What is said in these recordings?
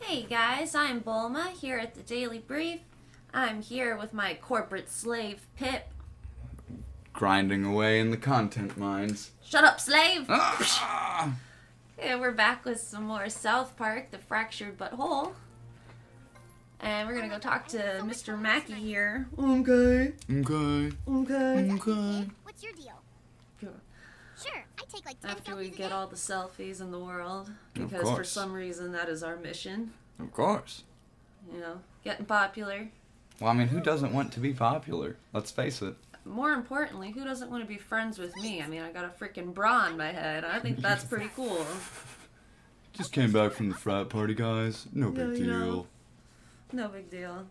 Hey guys, I'm Bulma here at the Daily Brief. I'm here with my corporate slave, Pip. Grinding away in the content mines. Shut up, slave! Ah! And we're back with some more South Park, The Fractured But Whole. And we're gonna go talk to Mr. Mackey here. Okay. What's your deal? Sure. Sure, I take like 10 After we selfies a get day. all the selfies in the world. Of Because for course. some reason that is our mission. Of course. You know, getting popular. Well, I mean, who doesn't want to be popular? Let's face it. More importantly, who doesn't want to be friends with me? I mean, I got a freaking bra on my head. I think that's pretty cool. Just came back from the frat party, guys. No big you know. deal. No big deal.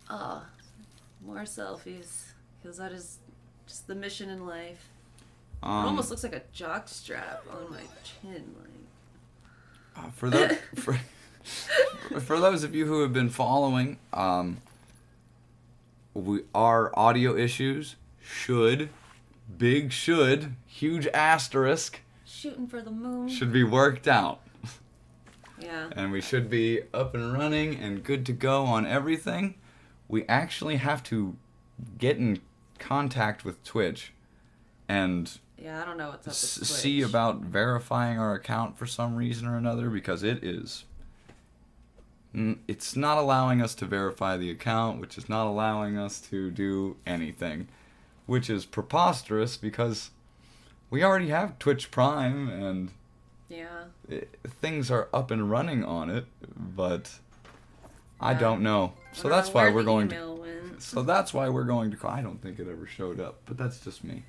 More selfies. Because that is just the mission in life. It almost looks like a jock strap on my chin. For those of you who have been following, our audio issues huge asterisk, Shooting for the moon. should be worked out. Yeah. And we should be up and running and good to go on everything. We actually have to get in contact with Twitch and Yeah, I don't know what's up with Twitch. see about verifying our account for some reason or another, because it's not allowing us to verify the account, which is not allowing us to do anything, which is preposterous because we already have Twitch Prime and Yeah. things are up and running on it, but I Yeah. don't know. So I don't that's know why where we're the going to. email went. So that's why we're going to. I don't think it ever showed up, but that's just me.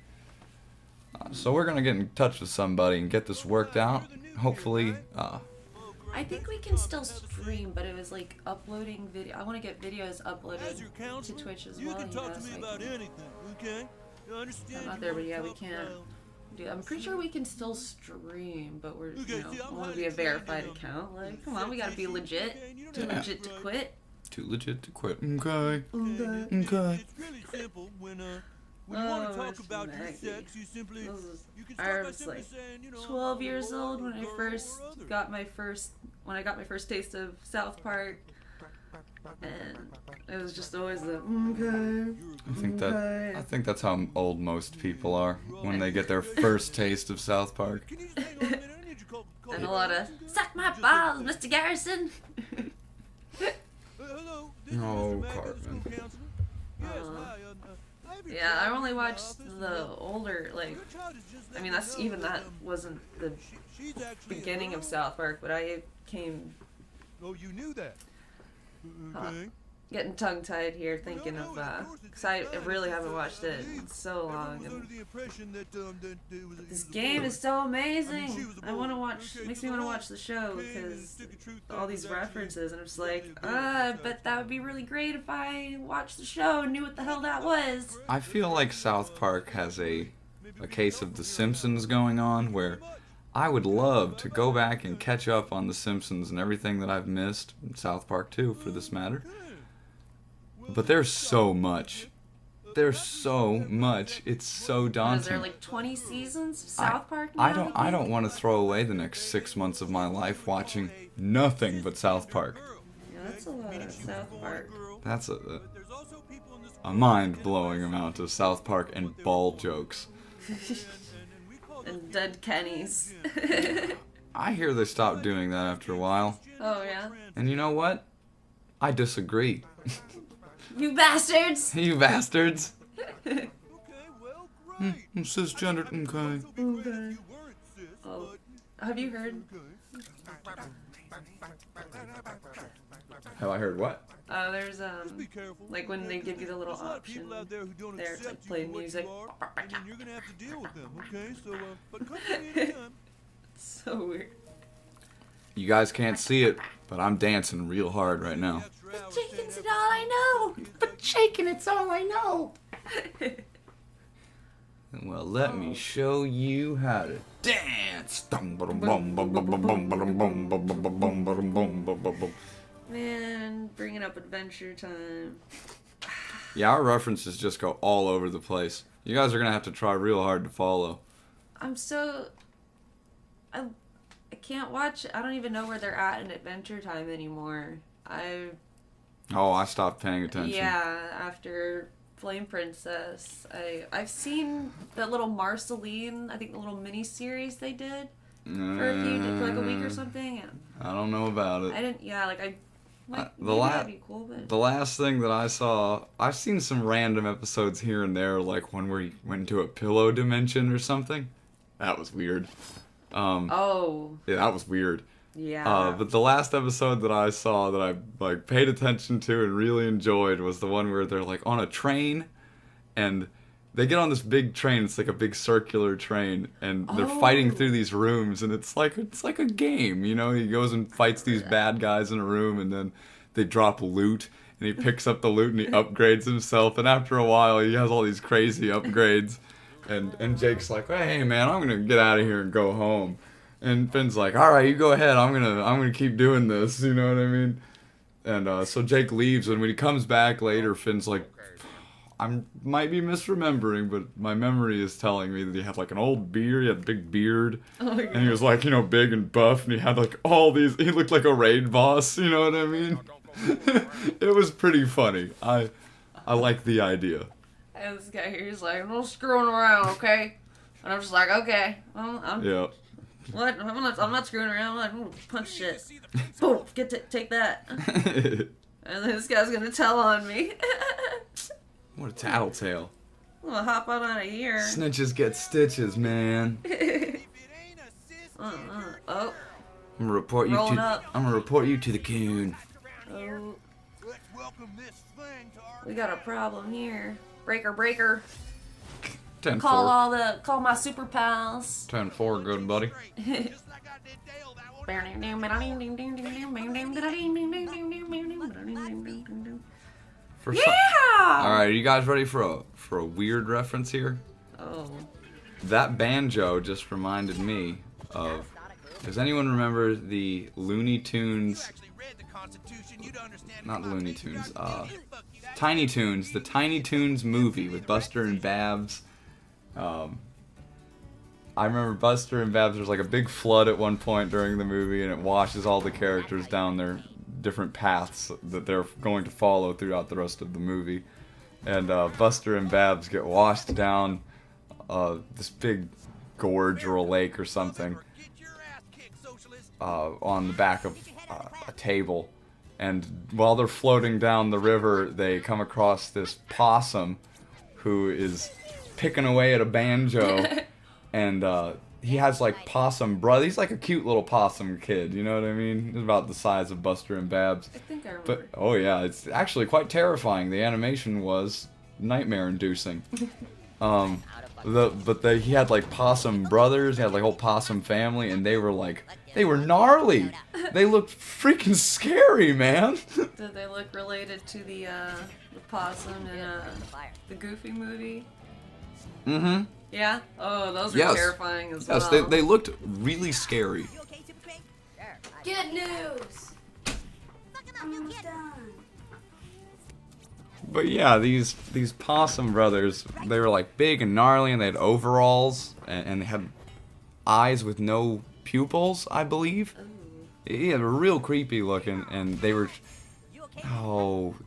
So we're gonna get in touch with somebody and get this worked out. Hopefully, I think we can still stream, but it was like uploading video. I want to get videos uploaded As your to counselor, Twitch as you well. can talk to me so I about can- anything, okay? I understand I'm not you there, but want yeah, we tough can't. love. Dude, I'm pretty sure we can still stream, but we're, Okay, you know, see, I'm I want to highly be a trained verified in, account. Like, come on, we gotta be sexual issues, legit. okay, and you don't Too have to legit to right. quit. too legit to quit. Okay. Okay. It's really simple when you want Oh, to talk Mr. about your Mackey. sex, you simply This is- you can I start by was simply like saying, you know, 12 years boy old when or I girl first or other. got my first taste of South Park, and it was just always the okay. I think that's how old most people are when they get their first taste of South Park. Can you just hang on a minute? I need you to call And a lot of suck my balls, Mr. Garrison. hello, this is Oh, Mr. Mackey, the Cartman. school counselor. Yes, hi, I have your Yeah, I child only in my watched office, the and, older, like, your child has just I let mean, me that's know even that, that wasn't the she's actually a beginning of girl. South Park, but I came Oh, you knew that. Huh. Okay. getting tongue-tied here thinking of, because I really haven't watched it in so long. And this game is so amazing. I want to watch, makes me want to watch the show because all these references, and I'm just like, I bet that would be really great if I watched the show and knew what the hell that was. I feel like South Park has a case of The Simpsons going on, where I would love to go back and catch up on The Simpsons and everything that I've missed, and South Park too, for this matter. But there's so much. There's so much. It's so Is there daunting. like 20 seasons of South Park now? I don't want to throw away the next 6 months of my life watching nothing but South Park. Yeah, that's a lot of South Park. That's a mind-blowing amount of South Park and ball jokes. And dead Kennys. I hear they stopped doing that after a while. Oh, yeah? And you know what? I disagree. You bastards! You bastards. Okay, well, great. I'm cisgendered. Okay. Okay. Oh, have you heard? Have I heard what? There's Be careful. like when they give you the little There's a lot of option people out there who don't there to accept like play you for what music. you are, and then you're gonna have to deal with them, okay? So, but come to me anytime. So weird. You guys can't see it, but I'm dancing real hard right now. That's Chicken's it all I know. But shaking it's all I know. Well, let me show you how to dance. Man, bringing up Adventure Time. Yeah, our references just go all over the place. You guys are gonna have to try real hard to follow. I'm so. I can't watch. I don't even know where they're at in Adventure Time anymore. I stopped paying attention. Yeah, after Flame Princess, I've seen that little Marceline. I think the little mini series they did for like a week or something. And I don't know about it. I didn't. Yeah, like I. Like, that'd be cool, but... The last thing that I saw, I've seen some random episodes here and there, like one where he went into a pillow dimension or something. That was weird. Oh. Yeah, that was weird. Yeah. But the last episode that I saw that I like paid attention to and really enjoyed was the one where they're like on a train, and they get on this big train. It's like a big circular train, and they're fighting through these rooms, and it's like a game, you know. He goes and fights these bad guys in a room, and then they drop loot, and he picks up the loot and he upgrades himself. And after a while, he has all these crazy upgrades, and Jake's like, "Hey man, I'm gonna get out of here and go home." And Finn's like, "All right, you go ahead. I'm gonna keep doing this." You know what I mean? And so Jake leaves, and when he comes back later, Finn's like, I might be misremembering, but my memory is telling me that he had like an old beard, he had a big beard, and he was like, you know, big and buff, and he had like all these, he looked like a raid boss, you know what I mean? It was pretty funny. I like the idea. And this guy here, he's like, no screwing around, okay? And I'm just like, okay. Well, Yeah. What? I'm not screwing around. I'm like, punch shit. Boom, take that. And then this guy's gonna tell on me. What a tattletale. I'm gonna hop out of here. Snitches get stitches, man. Oh. I'm gonna report you Rolling to. up. I'm gonna report you to the coon. Oh, Let's welcome this thing to our we got a problem here. Breaker. 10-4. Call my super pals. 10-4, good buddy. just like I did Dale that one. Yeah! Alright, are you guys ready for a weird reference here? Oh. That banjo just reminded me of. Does anyone remember the Looney Tunes? Actually read the Constitution, you'd understand. Not Looney Tunes. Tiny Toons. The Tiny Toons movie with Buster and Babs. I remember Buster and Babs. There's like a big flood at one point during the movie, and it washes all the characters down their different paths that they're going to follow throughout the rest of the movie. And Buster and Babs get washed down this big gorge or a lake or something on the back of a table. And while they're floating down the river, they come across this possum who is picking away at a banjo. And he has like possum brother. He's like a cute little possum kid, you know what I mean? He's about the size of Buster and Babs. I think I remember. But oh yeah, it's actually quite terrifying. The animation was nightmare-inducing. He had like possum brothers. He had like a whole possum family, and they were gnarly. They looked freaking scary, man. Did they look related to the possum in the Goofy movie? Mm-hmm. Yeah? Oh, those are Yes. terrifying as Yes, well. they looked really scary. Good news. Almost done. But yeah, these possum brothers, they were like big and gnarly, and they had overalls, and they had eyes with no pupils, I believe. Yeah, they were real creepy looking, and they were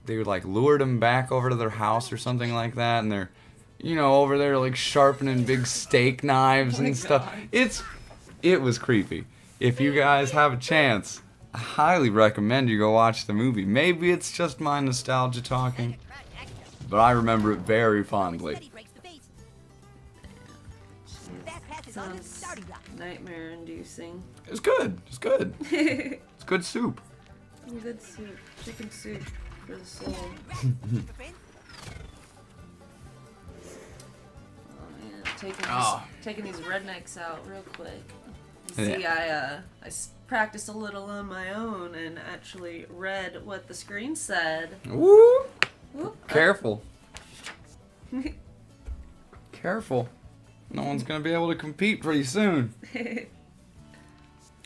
like lured them back over to their house or something like that, and they're, you know, over there like sharpening big steak knives and stuff. It was creepy. If you guys have a chance, I highly recommend you go watch the movie. Maybe it's just my nostalgia talking, but I remember it very fondly. Sounds nightmare-inducing. It's good. It's good. It's good soup. Good soup. Chicken soup for the soul. Taking these rednecks out real quick. See, Yeah. I practiced a little on my own and actually read what the screen said. Woo! Whoop. Careful. Careful. No one's gonna be able to compete pretty soon.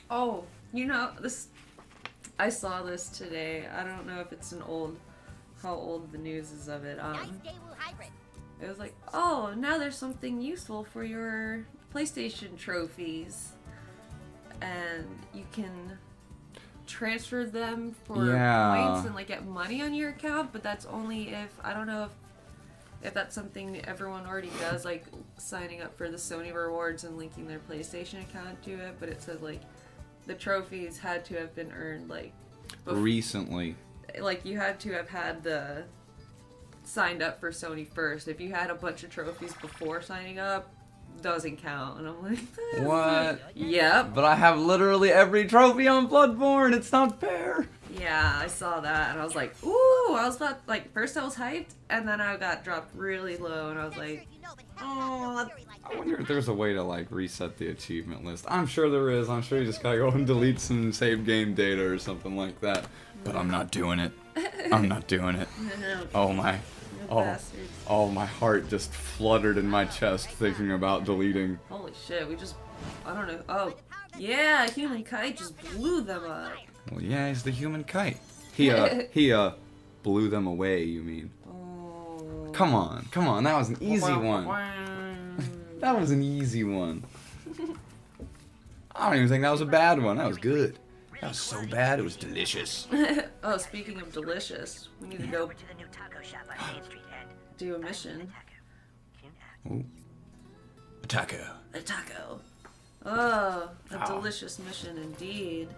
Oh, you know, I saw this today. I don't know if it's how old the news is of it. It was like, oh, now there's something useful for your PlayStation trophies. and you can transfer them for Yeah. points and like get money on your account, but that's only if I don't know if that's something everyone already does, like signing up for the Sony rewards and linking their PlayStation account to it. But it says like the trophies had to have been earned like Recently. like you had to have had the signed up for Sony first. If you had a bunch of trophies before signing up, doesn't count. And I'm like, What? Yep. But I have literally every trophy on Bloodborne. It's not fair. Yeah, I saw that and I was like, ooh, I was about like first I was hyped and then I got dropped really low and I was like, oh. I wonder if there's a way to like reset the achievement list. I'm sure there is. I'm sure you just gotta go and delete some save game data or something like that. But I'm not doing it. I'm not doing it. Oh my. Oh, my heart just fluttered in my chest thinking about deleting. Holy shit, we just, I don't know. Oh, yeah, Human Kite just blew them up. Well, yeah, he's the human kite. He blew them away, you mean? Oh. Come on, that was an easy one. That was an easy one. I don't even think that was a bad one. That was good. That was so bad, it was delicious. Oh, speaking of delicious, we need to go do a mission. Ooh. A taco. A taco. Oh, a Oh. delicious mission indeed.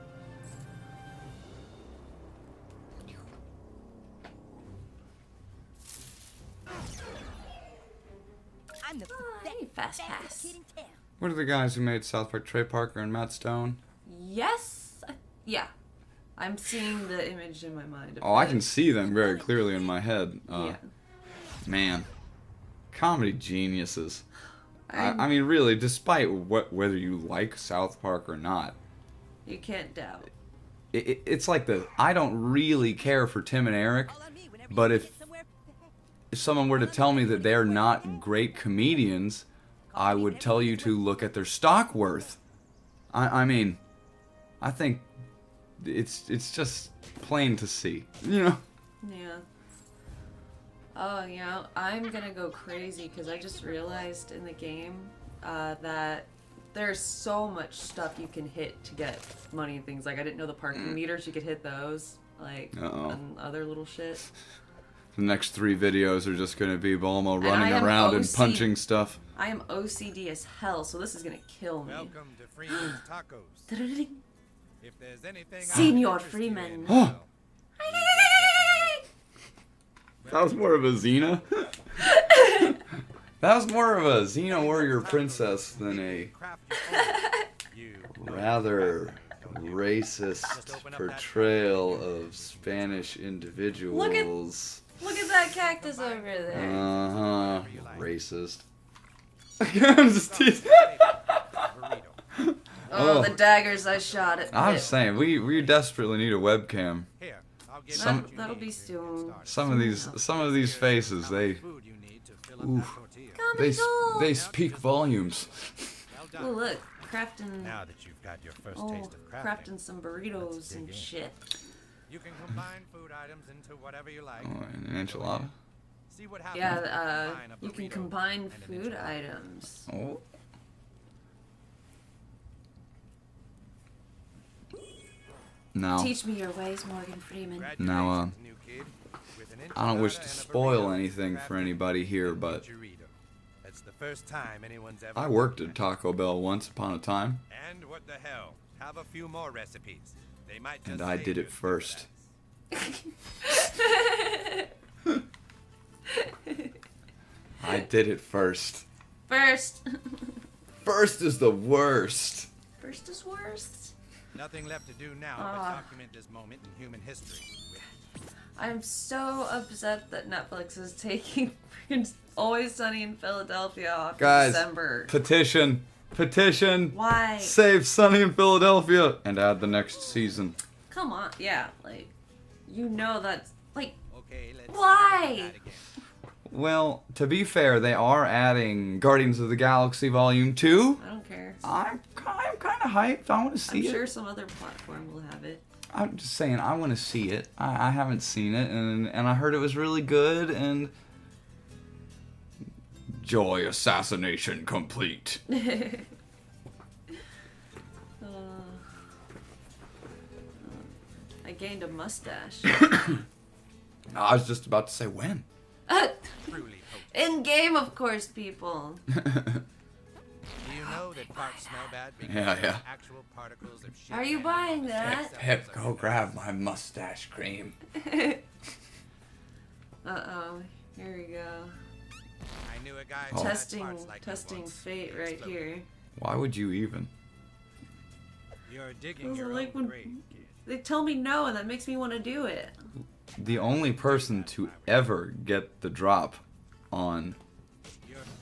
I'm the Hey, fast pass. kid in town. What are the guys who made South Park? Trey Parker and Matt Stone? Yes. Yeah. I'm seeing the image in my mind. Of Oh, I it. can see them very clearly in my head. Yeah. Man, comedy geniuses. I'm- I mean, really, despite whether you like South Park or not, You can't doubt. it's like I don't really care for Tim and Eric, All on me whenever but you if get somewhere. someone were to tell me that they're not great comedians, I would tell you to look at their stock worth. I mean, I think it's just plain to see, you know? Yeah. Oh, you know, I'm gonna go crazy because I just realized in the game that there's so much stuff you can hit to get money and things. Like, I didn't know the parking meters, you could hit those, like, Uh-oh. and other little shit. The next 3 videos are just going to be Bulma I running am around and OC. punching stuff. I am OCD as hell, so this is gonna kill me. Welcome to Freeman's Tacos. Ding. If there's anything Senor I'm interested Freeman. in, Oh. well, That was more of a Xena. That was more of a Xena warrior princess than a craft your own. You rather racist portrayal of Spanish individuals. Look at that cactus over there. Uh-huh. Racist. I'm just teasing. burrito. Oh, the daggers I shot at I'm Pip. saying, we desperately need a webcam. Here, I'll get Some- what you That'll need be to soon. start. Some of these faces, they Food you need to fill up that Oof. tortilla. Comedy gold. they speak volumes. Well Oh, done. look, crafting. Now that you've got your first Oh, taste of crafting some burritos Let's and dig in. shit. you can combine food items into whatever you like. Oh, an enchilada. See what happens Yeah, when you combine a you can burrito combine and an food enchilada. items. Oh. Now, Teach me your ways, Morgan Freeman. Now, Congratulations, new kid. With an I don't wish enchilada to and a spoil burrito anything for crafted anybody here, in but Chorito. That's the first time anyone's ever I worked done at Taco Bell once upon a time, that. And what the hell? Have a few more recipes. They might just and I save did you it a few first. I did it first. First. First is the worst. First is worst. Nothing left to do now Ah. but document this moment in human history. I'm so upset that Netflix is taking freaking Always Sunny in Philadelphia off in Guys, December. Petition. Why? Save Sunny in Philadelphia and add the next season. Come on. Yeah, like, you know that's, like, Okay, let's Why? look at that again. Well, to be fair, they are adding Guardians of the Galaxy Volume 2. I don't care. I'm kind of hyped. I want to see I'm it. sure some other platform will have it. I'm just saying, I want to see it. I haven't seen it, and I heard it was really good, and... Joy assassination complete. I gained a mustache. I was just about to say when. In game, of course, people. Do you know that farts smell bad because Yeah. actual particles of shit? Are you buying that? Pip, go grab my mustache cream. Uh-oh. Here we go. I knew a guy Oh. who had Testing, farts like you testing once. fate right Exploded. here. Why would you even? You're digging Those your are like own when grave. they tell me no, and that makes me want to do it. The only person to ever get the drop on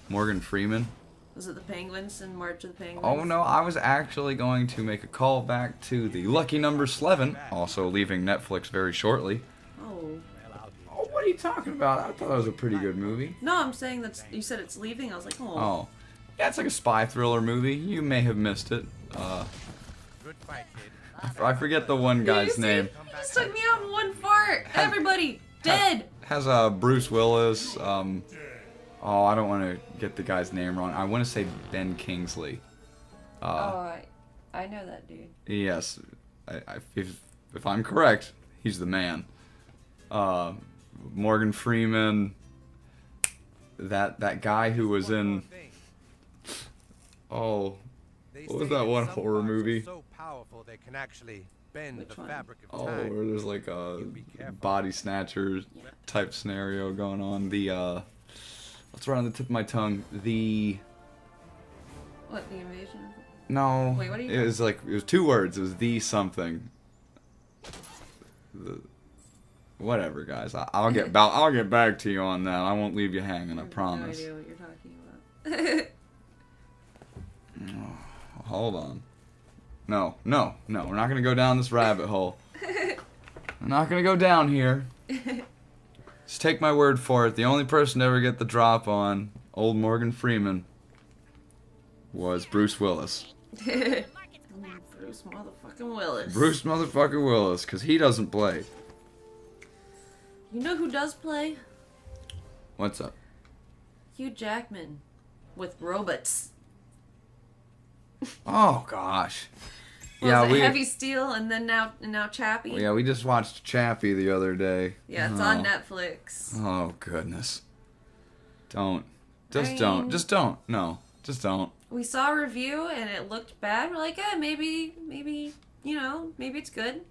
Morgan Freeman. Was it the Penguins in March of the Penguins? Oh no, I was actually going to make a call back to the lucky number 11, also leaving Netflix very shortly. Oh. Oh, what are you talking about? I thought it was a pretty good movie. No, I'm saying that you said it's leaving. I was like, oh. Oh. Yeah, it's like a spy thriller movie. You may have missed it. Good fight, kid. I forget the one guy's See? name. You just took me out in one fart. Everybody dead. Has Bruce Willis. Oh, I don't want to get the guy's name wrong. I want to say Ben Kingsley. I know that dude. Yes, if I'm correct, he's the man. Morgan Freeman. That guy who was in. Oh, what was that one horror movie? So powerful they can actually bend Which the one? fabric of Oh, time. where there's like a body snatcher type scenario going on. The what's right on the tip of my tongue? The What, the invasion? no, Wait, what are you it was like it was 2 words. It was the something. Whatever, guys. I'll get back to you on that. I won't leave you hanging. I promise. No idea what you're talking about. Hold on. No. We're not gonna go down this rabbit hole. I'm not gonna go down here. Just take my word for it. The only person to ever get the drop on old Morgan Freeman was Bruce Willis. Bruce motherfucking Willis. Bruce motherfucking Willis, because he doesn't play. You know who does play? What's up? Hugh Jackman. With robots. Oh, gosh. What Yeah, was it, we Heavy Steel and then now Chappie? yeah, we just watched Chappie the other day. Yeah, it's on Netflix. Oh, goodness. Don't. I mean- Just don't. No. Just don't. We saw a review and it looked bad. We're like, maybe, maybe it's good.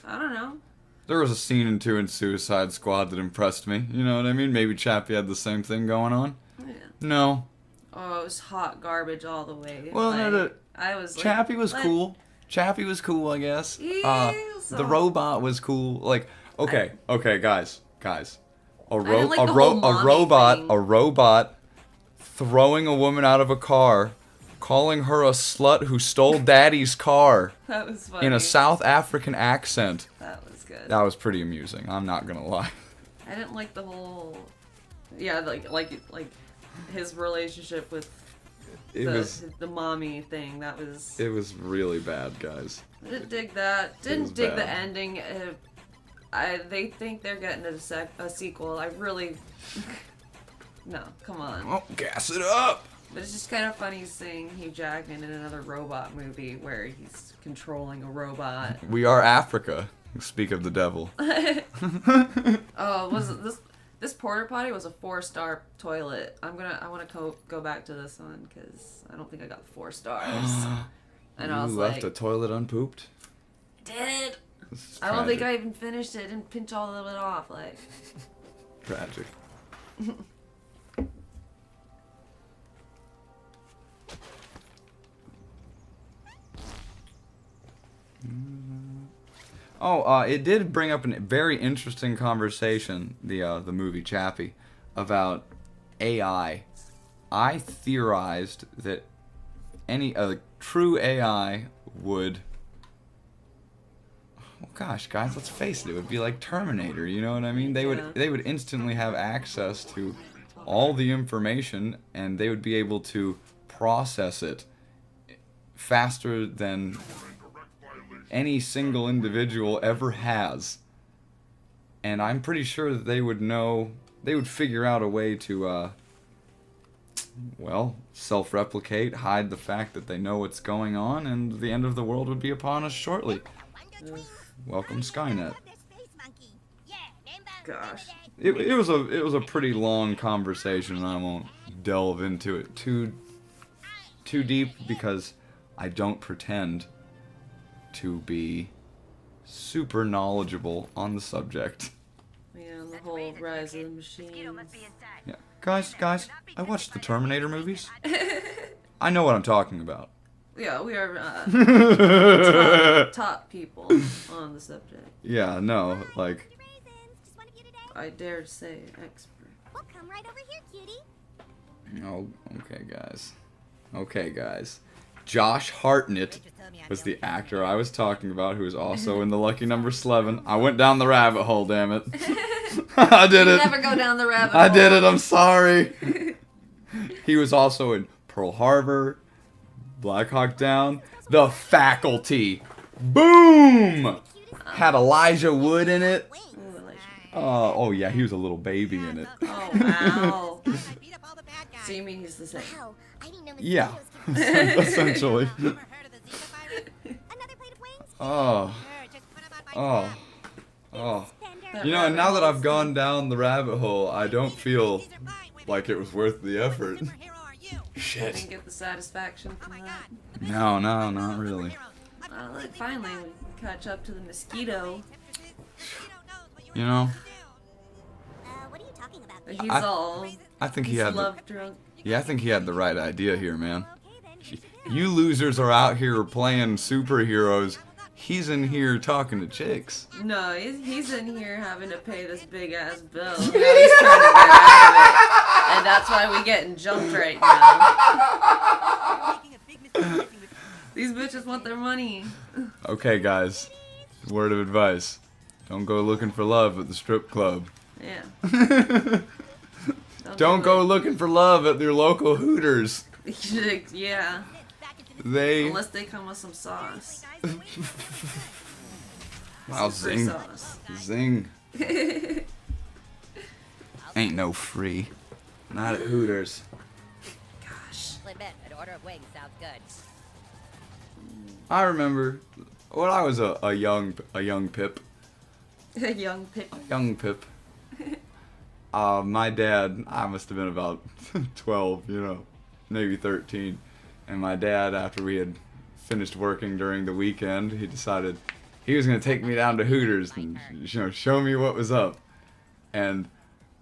I don't know. There was a scene or two in Suicide Squad that impressed me. You know what I mean? Maybe Chappie had the same thing going on. Yeah. No. Oh, it was hot garbage all the way. Well, no, I was like, Chappie was cool. Chappie was cool, I guess. Yeah, The robot was cool. Like, okay, guys. A didn't like the whole mommy thing. robot throwing a woman out of a car, calling her a slut who stole daddy's car That was funny. in a South African accent. That was good. That was pretty amusing. I'm not gonna lie. I didn't like the whole. Yeah, like his relationship with the mommy thing. That was. It was really bad, guys. I didn't dig that. was Didn't dig the bad. ending. They think they're getting a sequel. I really. No, come on. Oh, gas it up! But it's just kind of funny seeing Hugh Jackman in another robot movie where he's controlling a robot. We are Africa. Speak of the devil. Oh, was it this porta potty was a 4-star toilet. I want to go back to this one because I don't think I got 4 stars. And I was You left like, a toilet unpooped? did. This is I don't think tragic. I even finished it. Didn't pinch all of it off. Like, Tragic. Oh, it did bring up a very interesting conversation, the movie Chappie, about AI. I theorized that any true AI would... Well, gosh, guys, let's face it. It would be like Terminator. You know what I mean? They Yeah. would instantly have access to all the information, and they would be able to process it faster than any single individual ever has. And I'm pretty sure that they would figure out a way to well, self-replicate, hide the fact that they know what's going on, and the end of the world would be upon us shortly. Welcome, Skynet. Gosh. It was a pretty long conversation, and I won't delve into it too deep because I don't pretend to be super knowledgeable on the subject. Yeah, the whole rise of the machines. Yeah, guys, I watched the Terminator movies. I know what I'm talking about. Yeah, we are top people on the subject. Yeah, no, like. I dare to say expert. We'll come right over here, cutie. Oh, okay, guys. Josh Hartnett was the actor I was talking about, who was also in the Lucky Number 11. I went down the rabbit hole, damn it. I did it. Never go down the rabbit hole. I did it, I'm sorry. He was also in Pearl Harbor, Black Hawk Down, The Faculty. Boom! Had Elijah Wood in it. Oh yeah, he was a little baby in it. Oh, wow. So you mean he's the same? Yeah, essentially. Oh. You know, and now that I've gone down the rabbit hole, I don't feel like it was worth the effort. Shit. Didn't get the satisfaction from that. No, not really. Look, finally, we catch up to the mosquito. You know, What are you talking about? But he's I think he he's had love drunk. I think he had the right idea here, man. You losers are out here playing superheroes. He's in here talking to chicks. No, he's in here having to pay this big ass bill. Now he's trying to get out of it. And that's why we getting jumped right now. These bitches want their money. Okay, guys. Word of advice. Don't go looking for love at the strip club. Yeah. Don't go looking for love at your local Hooters. Yeah. Unless they come with some sauce. Wow, Super zing. sauce. Zing. Ain't no free. Not at Hooters. Gosh. Admit, an order of wings sounds good. I remember when I was a young Pip. A young Pip. Young Pip. My dad, I must have been about 12, maybe 13. And my dad, after we had finished working during the weekend, he decided he was going to take me down to Hooters and, show me what was up. And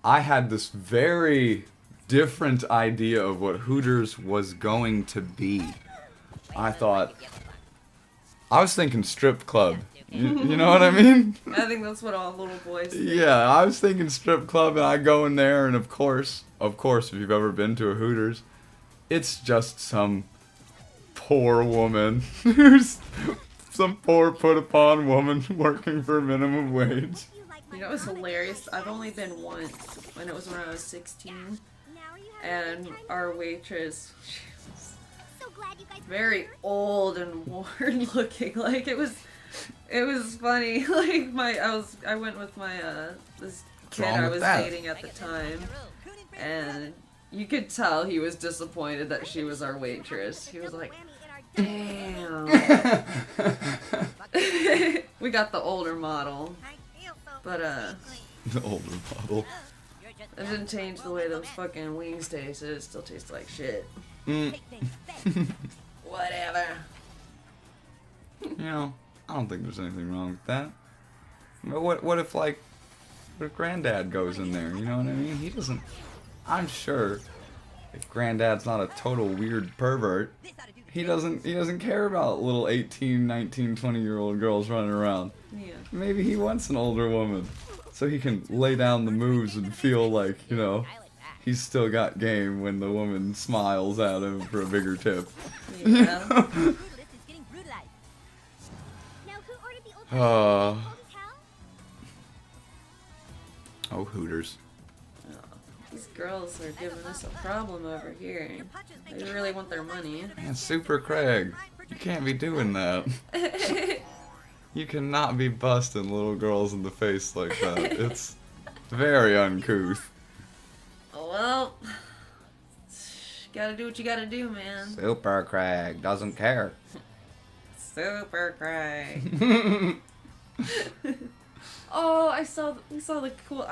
I had this very different idea of what Hooters was going to be. I was thinking strip club. You know what I mean? I think that's what all little boys think. Yeah, I was thinking strip club, and I go in there, and of course, if you've ever been to a Hooters, it's just some poor woman, some poor put-upon woman working for minimum wage. You know what's hilarious? I've only been once, when it was when I was 16, and our waitress, she was very old and worn looking. Like, it was funny. Like, I went with my, this kid I was dating at the time, and you could tell he was disappointed that she was our waitress. He was like, damn. We got the older model, but, The older model. it didn't change the way those fucking wings tasted. It still tastes like shit. Whatever. I don't think there's anything wrong with that. But what if Granddad goes in there, you know what I mean? He doesn't, I'm sure if Granddad's not a total weird pervert, he doesn't care about little 18, 19, 20-year-old girls running around. Yeah. Maybe he wants an older woman so he can lay down the moves and feel like, he's still got game when the woman smiles at him for a bigger tip. Yeah. Oh, Hooters. These girls are giving us a problem over here. They really want their money. Man, Super Craig, you can't be doing that. You cannot be busting little girls in the face like that. It's very uncouth. Well, gotta do what you gotta do, man. Super Craig doesn't care. Super Craig. Oh, we saw the cool.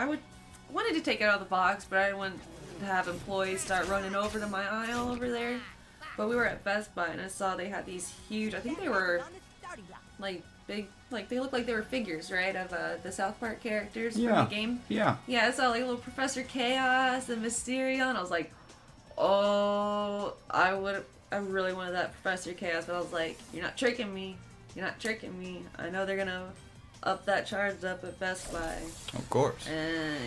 Wanted to take it out of the box, but I didn't want to have employees start running over to my aisle over there. But we were at Best Buy and I saw they had these huge. I think they were like big, like they looked like they were figures, right, of the South Park characters from the game. Yeah. Yeah, I saw like little Professor Chaos and Mysterio, and I was like, oh, I really wanted that Professor Chaos, but I was like, you're not tricking me. You're not tricking me. I know they're gonna up that charge up at Best Buy. Of course. And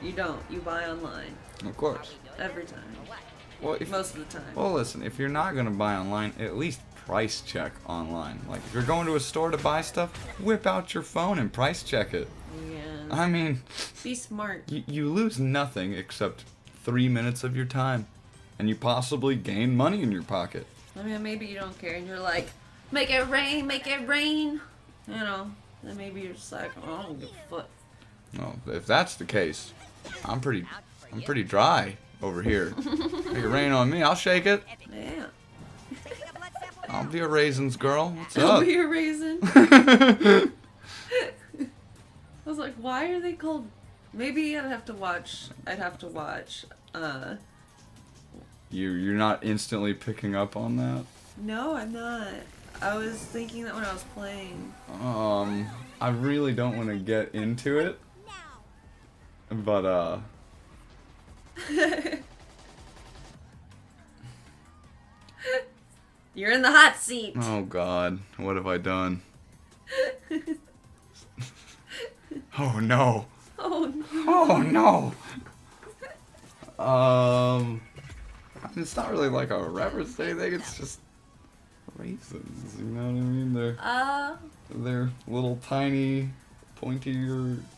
you don't. You buy online. Of course. Every time. Well, Most of the time. Well, listen, if you're not gonna buy online, at least price check online. Like, if you're going to a store to buy stuff, whip out your phone and price check it. Yeah. I mean, Be smart. you lose nothing except 3 minutes of your time, and you possibly gain money in your pocket. I mean, maybe you don't care, and you're like, make it rain, make it rain. You know. Then maybe you're just like, oh, I don't give a fuck. Well, if that's the case, I'm pretty dry over here. Make it rain on me, I'll shake it. Yeah. I'll be a raisins girl. What's I'll up? be a raisin. I was like, why are they called? Maybe I'd have to watch. You're not instantly picking up on that? No, I'm not. I was thinking that when I was playing. I really don't want to get into it, but You're in the hot seat. oh God, what have I done? Oh no. Oh no. Oh no. It's not really like a reference to anything. It's just raisins. You know what I mean? They're little tiny, pointy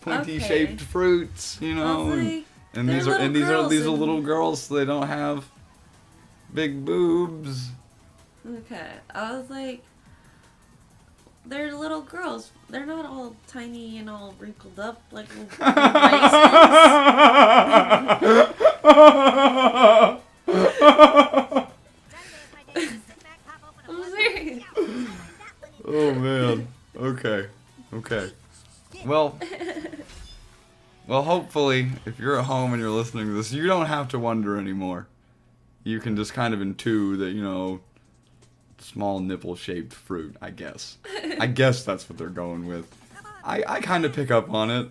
Okay. shaped fruits. You know. Lovely. And They're these are little these are girls little and- girls, so they don't have big boobs. Okay. I was like, they're little girls. They're not all tiny and all wrinkled up like little raisins. I'm serious. Oh man. Okay. Well, hopefully, if you're at home and you're listening to this, you don't have to wonder anymore. You can just kind of intuit that, you know, small nipple-shaped fruit, I guess. I guess that's what they're going with. I kind of pick up on it.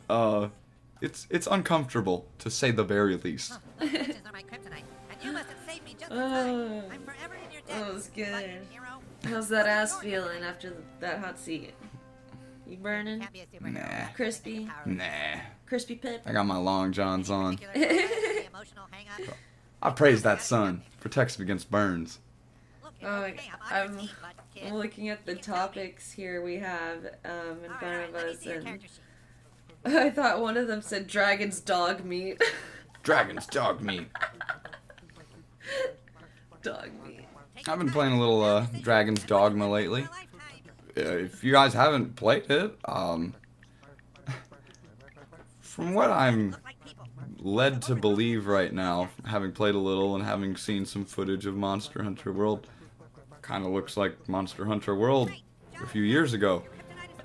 It's uncomfortable, to say the very least. Matches are my kryptonite, and you must have saved me just in Oh. time. I'm forever in your debt. That was good. Button hero. How's that ass feeling after that hot seat? You burning? Can't be a superhero. Nah. Crispy? Nah. Crispy Pip? I got my long johns on. Particular color, the emotional hang-up. I praise that sun. Protects me against burns. Look, it's Oh, okay, I'm underneath, but, kid, I'm looking at the topics here we have in All front right, of let me us, see your and character sheet. I thought one of them said dragon's dog meat. Dragon's dog meat. Dog meat. I've been playing a little Dragon's Dogma lately. If you guys haven't played it, from what I'm led to believe right now, having played a little and having seen some footage of Monster Hunter World, kind of looks like Monster Hunter World a few years ago.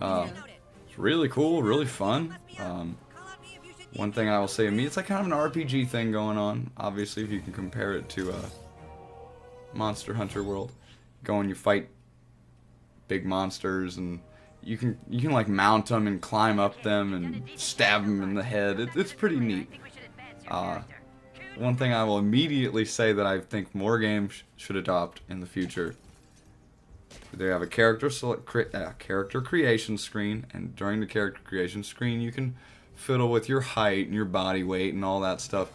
It's really cool, really fun. One thing I will say to me, it's like kind of an RPG thing going on. Obviously, if you can compare it to Monster Hunter World, go and you fight big monsters, and you can like mount them and climb up them and stab them in the head. It's pretty neat. One thing I will immediately say that I think more games should adopt in the future. They have a character creation screen, and during the character creation screen, you can fiddle with your height and your body weight and all that stuff,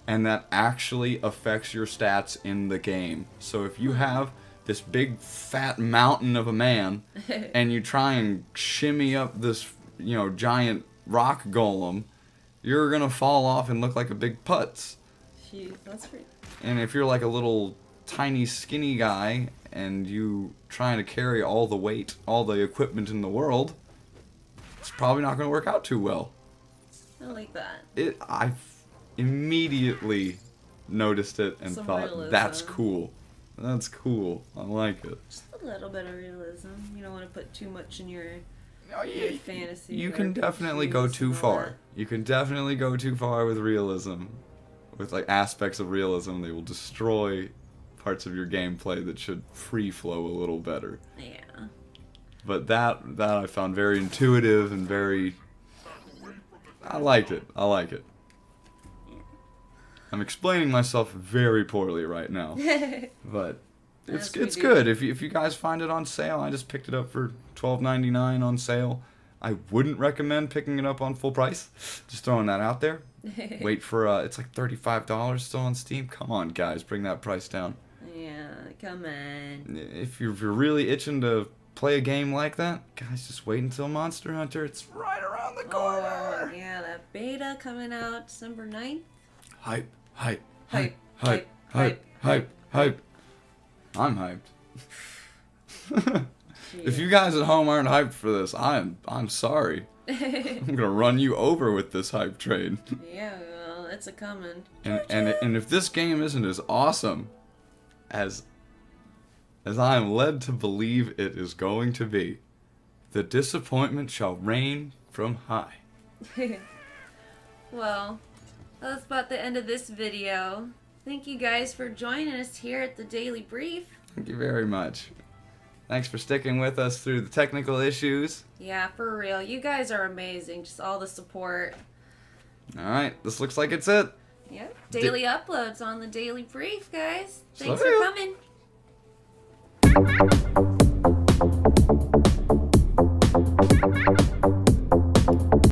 and that actually affects your stats in the game. So if you have this big fat mountain of a man, and you try and shimmy up this, you know, giant rock golem, you're gonna fall off and look like a big putz. Jeez, that's pretty. And if you're like a little tiny skinny guy and you trying to carry all the weight, all the equipment in the world, it's probably not gonna work out too well. I like that. I immediately noticed it and Some thought, realism. that's cool. That's cool. I like it. Just a little bit of realism. You don't want to put too much in your Oh, your fantasy. You or can definitely go dreams too and all far. that. You can definitely go too far with realism. With like aspects of realism, they will destroy parts of your gameplay that should free flow a little better. Yeah. But that I found very intuitive and very. I liked it. I like it. I'm explaining myself very poorly right now, but Yes, it's we good. do. If you guys find it on sale, I just picked it up for $12.99 on sale. I wouldn't recommend picking it up on full price. Just throwing that out there. Wait for it's like $35 still on Steam. Come on, guys, bring that price down. Yeah, come on. If you're really itching to play a game like that, guys, just wait until Monster Hunter. It's right around the corner. Oh, yeah, that beta coming out December 9th. Hype, hype, Hype, hype, hype, hype, hype. I'm hyped. If you guys at home aren't hyped for this, I'm sorry. I'm gonna run you over with this hype train. Yeah, well, it's a coming. And if this game isn't as awesome as I am led to believe it is going to be, the disappointment shall reign from high. Well, that's about the end of this video. Thank you guys for joining us here at the Daily Brief. Thank you very much. Thanks for sticking with us through the technical issues. Yeah, for real. You guys are amazing. Just all the support. Alright, this looks like it's it. Yep. Daily uploads on the Daily Brief, guys. Thanks Slow for down. coming.